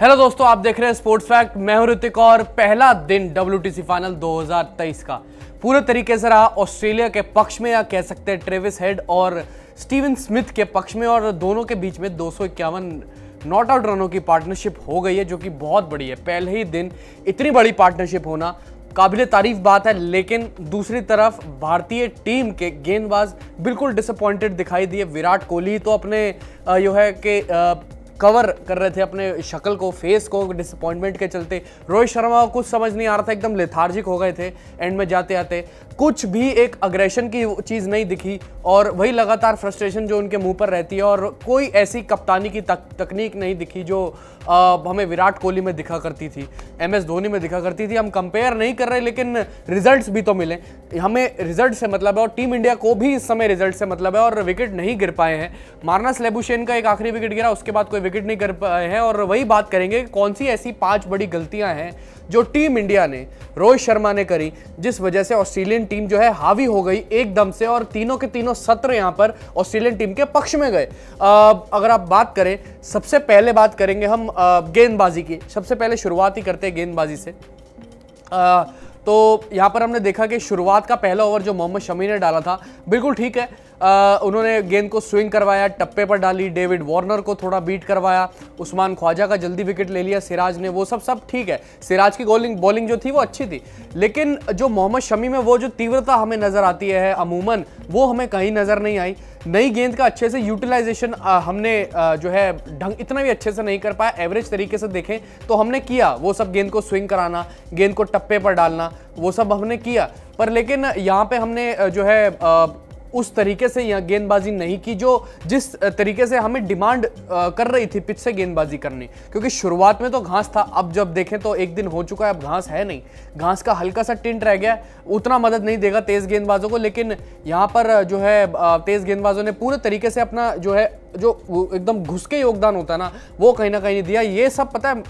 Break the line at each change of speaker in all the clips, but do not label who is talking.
Hello दोस्तों, आप देख रहे हैं स्पोर्ट्स फैक्ट। मैं हूं ऋतिक और पहला दिन WTC फाइनल 2023 का पूरे तरीके से रहा ऑस्ट्रेलिया के पक्ष में, या कह सकते हैं ट्रेविस हेड और स्टीवन स्मिथ के पक्ष में, और दोनों के बीच में 251 नॉट आउट रनों की पार्टनरशिप हो गई है, जो कि बहुत बड़ी है। पहले ही दिन इतनी बड़ी पार्टनरशिप होना काबिले तारीफ बात है, लेकिन दूसरी तरफ भारतीय टीम के गेंदबाज बिल्कुल डिसअपॉइंटेड दिखाई दिए। विराट कोहली तो अपने जो है कि कवर कर रहे थे अपने शक्ल को, फेस को, डिसअपॉइंटमेंट के चलते। रोहित शर्मा को कुछ समझ नहीं आ रहा था, एकदम लेथार्जिक हो गए थे एंड में जाते आते। कुछ भी एक अग्रेशन की चीज़ नहीं दिखी और वही लगातार फ्रस्ट्रेशन जो उनके मुंह पर रहती है, और कोई ऐसी कप्तानी की तकनीक नहीं दिखी जो हमें विराट कोहली में दिखा करती थी, MS धोनी में दिखा करती थी। हम कंपेयर नहीं कर रहे, लेकिन रिजल्ट्स भी तो मिले। हमें रिजल्ट से मतलब है और टीम इंडिया को भी इस समय रिजल्ट से मतलब है, और विकेट नहीं गिर पाए हैं। मार्नस लैबुशेन का एक आखिरी विकेट गिरा, उसके बाद कोई विकेट नहीं कर पाए हैं। और वही बात करेंगे कौन सी ऐसी 5 बड़ी गलतियां हैं जो टीम इंडिया ने, रोहित शर्मा ने करी, जिस वजह से ऑस्ट्रेलियन टीम जो है हावी हो गई एकदम से, और तीनों के तीनों सत्र यहां पर ऑस्ट्रेलियन टीम के पक्ष में गए। अगर आप बात करें, सबसे पहले बात करेंगे हम गेंदबाजी की। सबसे पहले शुरुआत ही करते हैं गेंदबाजी से। तो यहां पर हमने देखा कि शुरुआत का पहला ओवर जो मोहम्मद शमी ने डाला था बिल्कुल ठीक है। उन्होंने गेंद को स्विंग करवाया, टप्पे पर डाली, डेविड वार्नर को थोड़ा बीट करवाया, उस्मान ख्वाजा का जल्दी विकेट ले लिया सिराज ने, वो सब ठीक है। सिराज की बॉलिंग जो थी वो अच्छी थी, लेकिन जो मोहम्मद शमी में वो जो तीव्रता हमें नजर आती है अमूमन, वो हमें कहीं नजर नहीं आई। नई गेंद का अच्छे से यूटिलाइजेशन हमने जो है ढंग इतना भी अच्छे से नहीं कर पाया। एवरेज तरीके से देखें तो हमने किया वो सब, गेंद को स्विंग कराना, गेंद को टप्पे पर डालना, वो सब हमने किया, पर लेकिन यहाँ पे हमने जो है उस तरीके से यहाँ गेंदबाजी नहीं की जो जिस तरीके से हमें डिमांड कर रही थी पिच से गेंदबाजी करनी। क्योंकि शुरुआत में तो घास था, अब जब देखें तो एक दिन हो चुका है, अब घास है नहीं, घास का हल्का सा टिंट रह गया, उतना मदद नहीं देगा तेज गेंदबाजों को। लेकिन यहाँ पर जो है तेज गेंदबाजों ने पूरे तरीके से अपना जो है जो एकदम घुस के योगदान होता है ना, वो कहीं ना कहीं दिया। ये सब पता है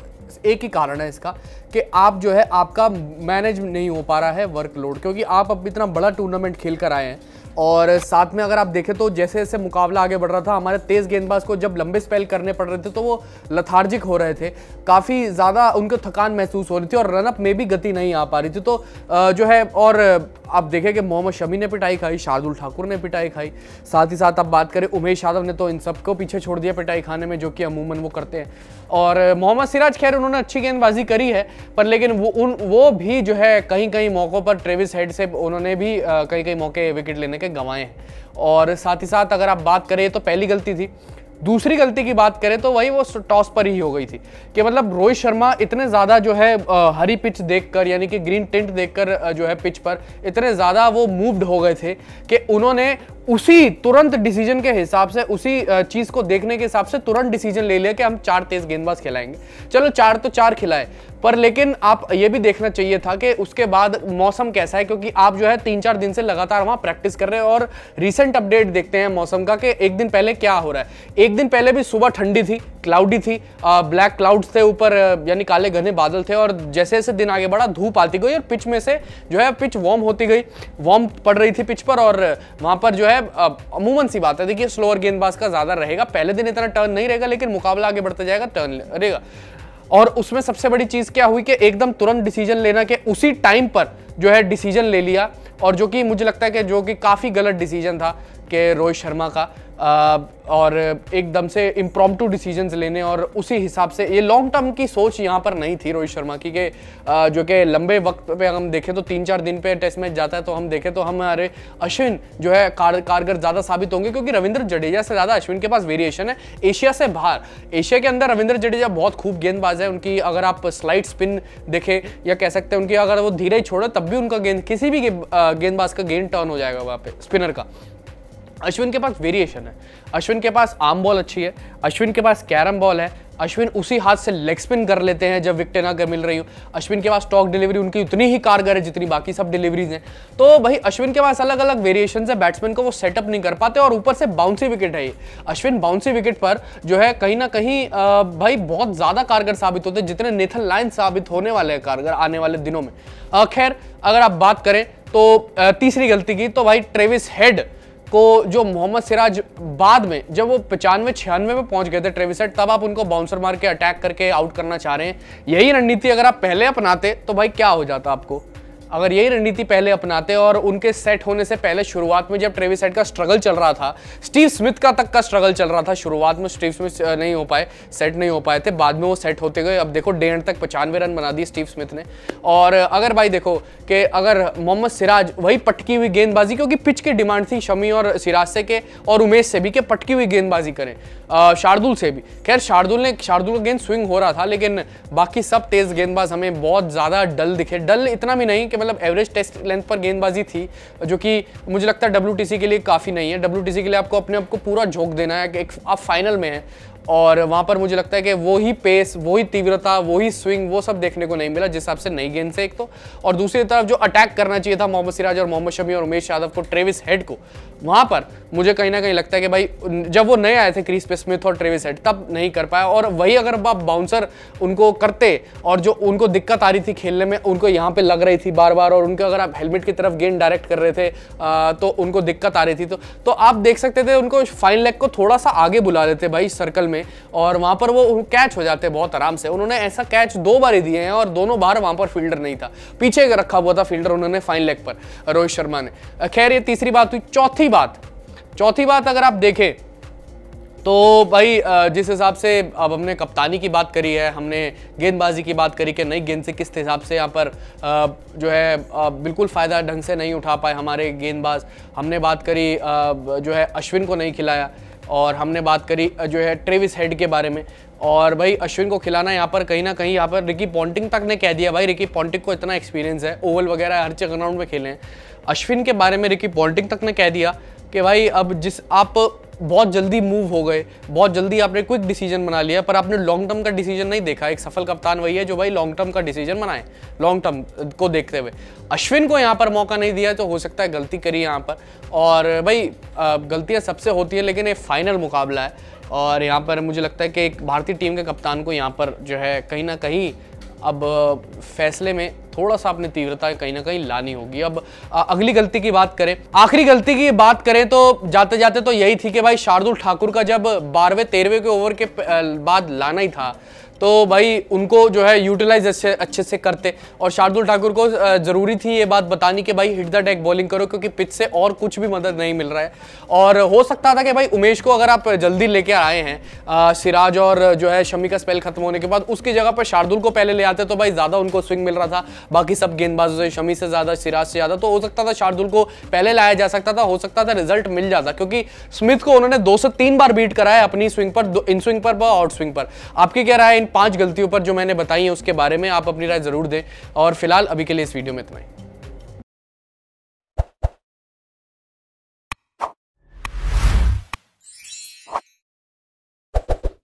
एक ही कारण है इसका, कि आप जो है आपका मैनेज नहीं हो पा रहा है वर्कलोड, क्योंकि आप अब इतना बड़ा टूर्नामेंट खेल कर आए हैं। और साथ में अगर आप देखें तो जैसे जैसे मुकाबला आगे बढ़ रहा था, हमारे तेज गेंदबाज को जब लंबे स्पेल करने पड़ रहे थे तो वो लथार्जिक हो रहे थे, काफ़ी ज़्यादा उनको थकान महसूस हो रही थी, और रनअप में भी गति नहीं आ पा रही थी। तो जो है, और आप देखें कि मोहम्मद शमी ने पिटाई खाई, शार्दुल ठाकुर ने पिटाई खाई, साथ ही साथ आप बात करें उमेश यादव ने तो इन सबको पीछे छोड़ दिया पिटाई खाने में, जो कि अमूमन वो करते हैं। और मोहम्मद सिराज, खैर उन्होंने अच्छी गेंदबाजी करी है, पर लेकिन वो भी जो है कहीं कहीं मौक़ों पर ट्रेविस हेड से उन्होंने भी कहीं कहीं मौके विकेट लेने के गंवाए हैं। और साथ ही साथ अगर आप बात करें तो पहली गलती थी। दूसरी गलती की बात करें तो वही वो टॉस पर ही हो गई थी, कि मतलब रोहित शर्मा इतने ज़्यादा जो है हरी पिच देखकर, यानी कि ग्रीन टिंट देखकर जो है पिच पर इतने ज़्यादा वो मूव्ड हो गए थे कि उन्होंने उसी तुरंत डिसीजन के हिसाब से, उसी चीज़ को देखने के हिसाब से तुरंत डिसीजन ले लिया कि हम 4 तेज गेंदबाज खिलाएंगे। चलो 4 तो 4 खिलाए, पर लेकिन आप ये भी देखना चाहिए था कि उसके बाद मौसम कैसा है, क्योंकि आप जो है 3-4 दिन से लगातार वहाँ प्रैक्टिस कर रहे हैं। और रिसेंट अपडेट देखते हैं मौसम का, कि एक दिन पहले क्या हो रहा है। एक दिन पहले भी सुबह ठंडी थी, क्लाउडी थी, ब्लैक क्लाउड्स थे ऊपर, यानी काले घने बादल थे, और जैसे जैसे दिन आगे बढ़ा धूप आती गई और पिच में से जो है पिच वार्म होती गई, वार्म पड़ रही थी पिच पर। और वहाँ पर जो है अमूमन सी बात है, देखिए स्लोअर गेंदबाज का ज़्यादा रहेगा, पहले दिन इतना टर्न नहीं रहेगा, लेकिन मुकाबला आगे बढ़ता जाएगा टर्न रहेगा। और उसमें सबसे बड़ी चीज़ क्या हुई कि एकदम तुरंत डिसीजन लेना, कि उसी टाइम पर जो है डिसीजन ले लिया, और जो कि मुझे लगता है कि जो कि काफ़ी गलत डिसीजन था कि रोहित शर्मा का, और एकदम से इम्प्रॉम्प्टू डिसीजंस लेने, और उसी हिसाब से ये लॉन्ग टर्म की सोच यहाँ पर नहीं थी रोहित शर्मा की, कि जो कि लंबे वक्त पे हम देखें तो 3-4 दिन पे टेस्ट मैच जाता है, तो हम देखें तो हमारे अश्विन जो है कारगर ज़्यादा साबित होंगे, क्योंकि रविंद्र जडेजा से ज़्यादा अश्विन के पास वेरिएशन है एशिया से बाहर। एशिया के अंदर रविंद्र जडेजा बहुत खूब गेंदबाज है, उनकी अगर आप स्लाइड स्पिन देखें, या कह सकते हैं उनकी अगर वो धीरे ही छोड़े तब भी उनका गेंद, किसी भी गेंदबाज का गेंद टर्न हो जाएगा वहाँ पे स्पिनर का। अश्विन के पास वेरिएशन है, अश्विन के पास आर्म बॉल अच्छी है, अश्विन के पास कैरम बॉल है, अश्विन उसी हाथ से लेग स्पिन कर लेते हैं जब विकेटें ना मिल रही हो। अश्विन के पास टॉक डिलीवरी उनकी उतनी ही कारगर है जितनी बाकी सब डिलीवरीज हैं। तो भाई अश्विन के पास अलग अलग वेरिएशन है, बैट्समैन को वो सेटअप नहीं कर पाते, और ऊपर से बाउंसी विकेट है ये। अश्विन बाउंसी विकेट पर जो है कहीं ना कहीं भाई बहुत ज़्यादा कारगर साबित होते हैं, जितने नेथन लायन साबित होने वाले हैं कारगर आने वाले दिनों में। खैर अगर आप बात करें तो तीसरी गलती की, तो भाई ट्रेविस हेड को जो मोहम्मद सिराज बाद में जब वो 95-96 में पहुंच गए थे ट्रेविस हेड, तब आप उनको बाउंसर मार के अटैक करके आउट करना चाह रहे हैं। यही रणनीति अगर आप पहले अपनाते तो भाई क्या हो जाता आपको। अगर यही रणनीति पहले अपनाते और उनके सेट होने से पहले शुरुआत में जब ट्रेविस हेड का स्ट्रगल चल रहा था, स्टीव स्मिथ का तक का स्ट्रगल चल रहा था, शुरुआत में स्टीव स्मिथ नहीं हो पाए, सेट नहीं हो पाए थे, बाद में वो सेट होते गए। अब देखो डे एंड तक 95 रन बना दिए स्टीव स्मिथ ने। और अगर भाई देखो कि अगर मोहम्मद सिराज वही पटकी हुई गेंदबाजी, क्योंकि पिच की डिमांड थी शमी और सिराज से के और उमेश से भी कि पटकी हुई गेंदबाजी करें, शार्दुल से भी। खैर शार्दुल का गेंद स्विंग हो रहा था, लेकिन बाकी सब तेज गेंदबाज हमें बहुत ज़्यादा डल दिखे। डल इतना भी नहीं कि मतलब एवरेज टेस्ट लेंथ पर गेंदबाजी थी, जो कि मुझे लगता है WTC के लिए काफ़ी नहीं है। WTC के लिए आपको अपने आप को पूरा झोंक देना है कि आप फाइनल में हैं, और वहाँ पर मुझे लगता है कि वही पेस, वही तीव्रता, वही स्विंग, वो सब देखने को नहीं मिला जिस हिसाब से नई गेंद से एक तो। और दूसरी तरफ जो अटैक करना चाहिए था मोहम्मद सिराज और मोहम्मद शमी और उमेश यादव को, ट्रेविस हेड को, वहाँ पर मुझे कहीं ना कहीं लगता है कि भाई जब वो नए आए थे क्रीज पे स्मिथ और ट्रेविस हेड, तब नहीं कर पाया। और वही अगर आप बाउंसर उनको करते और जो उनको दिक्कत आ रही थी खेलने में, उनको यहाँ पे लग रही थी बार बार, और उनके अगर आप हेलमेट की तरफ गेंद डायरेक्ट कर रहे थे तो उनको दिक्कत आ रही थी, तो आप देख सकते थे उनको फाइन लेग को थोड़ा सा आगे बुला लेते भाई सर्कल में, और वहां पर वो कैच हो जाते बहुत आराम से। उन्होंने ऐसा कैच 2 बार ही दिए हैं और दोनों बार वहां पर फील्डर नहीं था, पीछे रखा हुआ था फील्डर उन्होंने फाइन लेग पर, रोहित शर्मा ने। खैर ये तीसरी बात हुई। चौथी बात अगर आप देखें तो भाई जिस हिसाब से अब हमने कप्तानी की बात करी है, हमने गेंदबाजी की बात करी कि नई गेंद से किस हिसाब से यहाँ पर जो है बिल्कुल फ़ायदा ढंग से नहीं उठा पाए हमारे गेंदबाज। हमने बात करी जो है अश्विन को नहीं खिलाया, और हमने बात करी जो है ट्रेविस हेड के बारे में। और भाई अश्विन को खिलाना यहाँ पर कहीं ना कहीं यहाँ पर रिकी पॉन्टिंग तक ने कह दिया, भाई रिकी पॉन्टिंग को इतना एक्सपीरियंस है, ओवल वगैरह हर जगह ग्राउंड में खेले हैं। अश्विन के बारे में रिकी पॉन्टिंग तक ने कह दिया कि भाई अब आप बहुत जल्दी मूव हो गए, बहुत जल्दी आपने क्विक डिसीजन बना लिया, पर आपने लॉन्ग टर्म का डिसीजन नहीं देखा। एक सफल कप्तान वही है जो भाई लॉन्ग टर्म का डिसीजन बनाए, लॉन्ग टर्म को देखते हुए। अश्विन को यहाँ पर मौका नहीं दिया तो हो सकता है गलती करी यहाँ पर। और भाई गलतियाँ सबसे होती है, लेकिन ये फाइनल मुकाबला है, और यहाँ पर मुझे लगता है कि एक भारतीय टीम के कप्तान को यहाँ पर जो है कहीं ना कहीं अब फैसले में थोड़ा सा अपनी तीव्रता कहीं ना कहीं लानी होगी। अब अगली गलती की बात करें, आखिरी गलती की बात करें तो जाते जाते तो यही थी कि भाई शार्दुल ठाकुर का जब 12वें 13वें के ओवर के बाद लाना ही था, तो भाई उनको जो है यूटिलाइज अच्छे से करते। और शार्दुल ठाकुर को ज़रूरी थी ये बात बतानी कि भाई हिट द डेक बॉलिंग करो, क्योंकि पिच से और कुछ भी मदद नहीं मिल रहा है। और हो सकता था कि भाई उमेश को अगर आप जल्दी लेके आए हैं सिराज और जो है शमी का स्पेल खत्म होने के बाद, उसकी जगह पर शार्दुल को पहले ले आते तो भाई ज़्यादा उनको स्विंग मिल रहा था बाकी सब गेंदबाजों से, शमी से ज़्यादा, सिराज से ज़्यादा। तो हो सकता था शार्दुल को पहले लाया जा सकता था, हो सकता था रिजल्ट मिल जाता, क्योंकि स्मिथ को उन्होंने 2 से 3 बार बीट कराया अपनी स्विंग पर, इन स्विंग पर, आउट स्विंग पर। आपकी क्या राय इन 5 गलतियों पर जो मैंने बताई है उसके बारे में? आप अपनी राय जरूर दें। और फिलहाल अभी के लिए इस वीडियो में इतना ही।